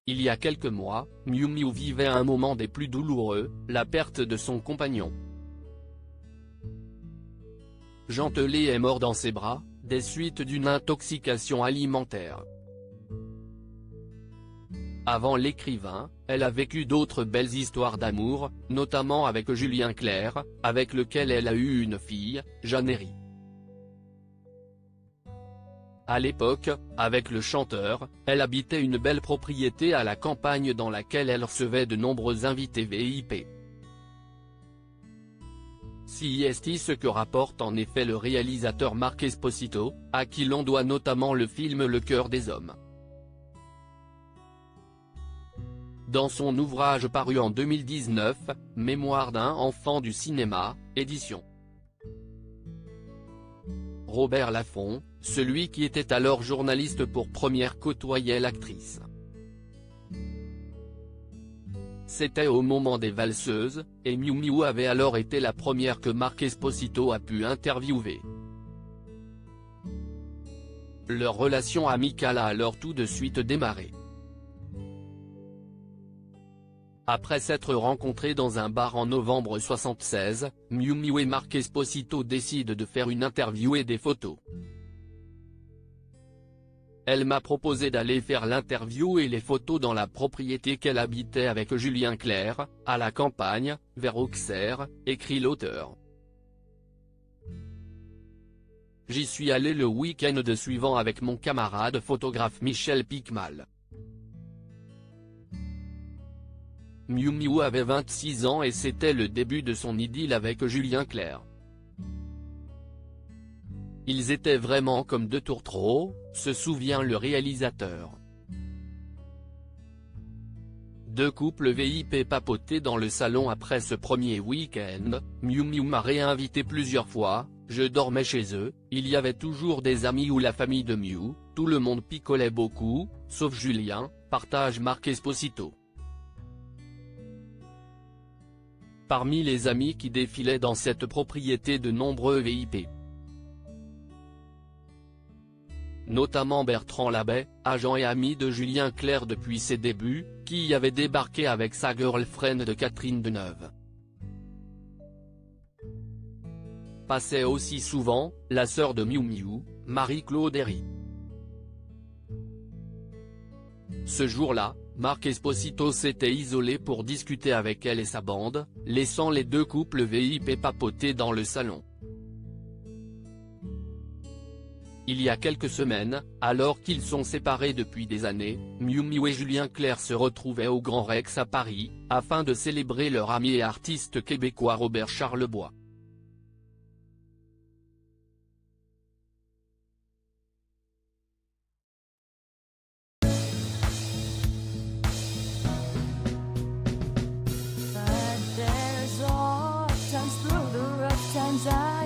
Il y a quelques mois, Miu Miu vivait un moment des plus douloureux, la perte de son compagnon. Jean Telet est mort dans ses bras, des suites d'une intoxication alimentaire. Avant l'écrivain, elle a vécu d'autres belles histoires d'amour, notamment avec Julien Clerc, avec lequel elle a eu une fille, Jeannery. À l'époque, avec le chanteur, elle habitait une belle propriété à la campagne dans laquelle elle recevait de nombreux invités VIP. C'est ce que rapporte en effet le réalisateur Marc Esposito, à qui l'on doit notamment le film Le cœur des hommes. Dans son ouvrage paru en 2019, Mémoire d'un enfant du cinéma, édition Robert Laffont, celui qui était alors journaliste pour Première côtoyait l'actrice. C'était au moment des valseuses, et Miu Miu avait alors été la première que Marc Esposito a pu interviewer. Leur relation amicale a alors tout de suite démarré. Après s'être rencontrés dans un bar en novembre 1976, Miu Miu et Marc Esposito décident de faire une interview et des photos. Elle m'a proposé d'aller faire l'interview et les photos dans la propriété qu'elle habitait avec Julien Clerc, à la campagne, vers Auxerre, écrit l'auteur. J'y suis allé le week-end suivant avec mon camarade photographe Michel Picmal. Miu Miu avait 26 ans et c'était le début de son idylle avec Julien Clerc. Ils étaient vraiment comme deux tourtereaux, se souvient le réalisateur. Deux couples VIP papotaient dans le salon après ce premier week-end. Miu Miu m'a réinvité plusieurs fois, je dormais chez eux, il y avait toujours des amis ou la famille de Miu, tout le monde picolait beaucoup, sauf Julien, partage Marc Esposito. Parmi les amis qui défilaient dans cette propriété de nombreux VIP. Notamment Bertrand Labbé, agent et ami de Julien Clerc depuis ses débuts, qui y avait débarqué avec sa girlfriend de Catherine Deneuve. Passait aussi souvent, la sœur de Miu Miu, Marie-Claude Herry. Ce jour-là, Marc Esposito s'était isolé pour discuter avec elle et sa bande, laissant les deux couples VIP papoter dans le salon. Il y a quelques semaines, alors qu'ils sont séparés depuis des années, Miu Miu et Julien Clerc se retrouvaient au Grand Rex à Paris, afin de célébrer leur ami et artiste québécois Robert Charlebois. Times through the rough times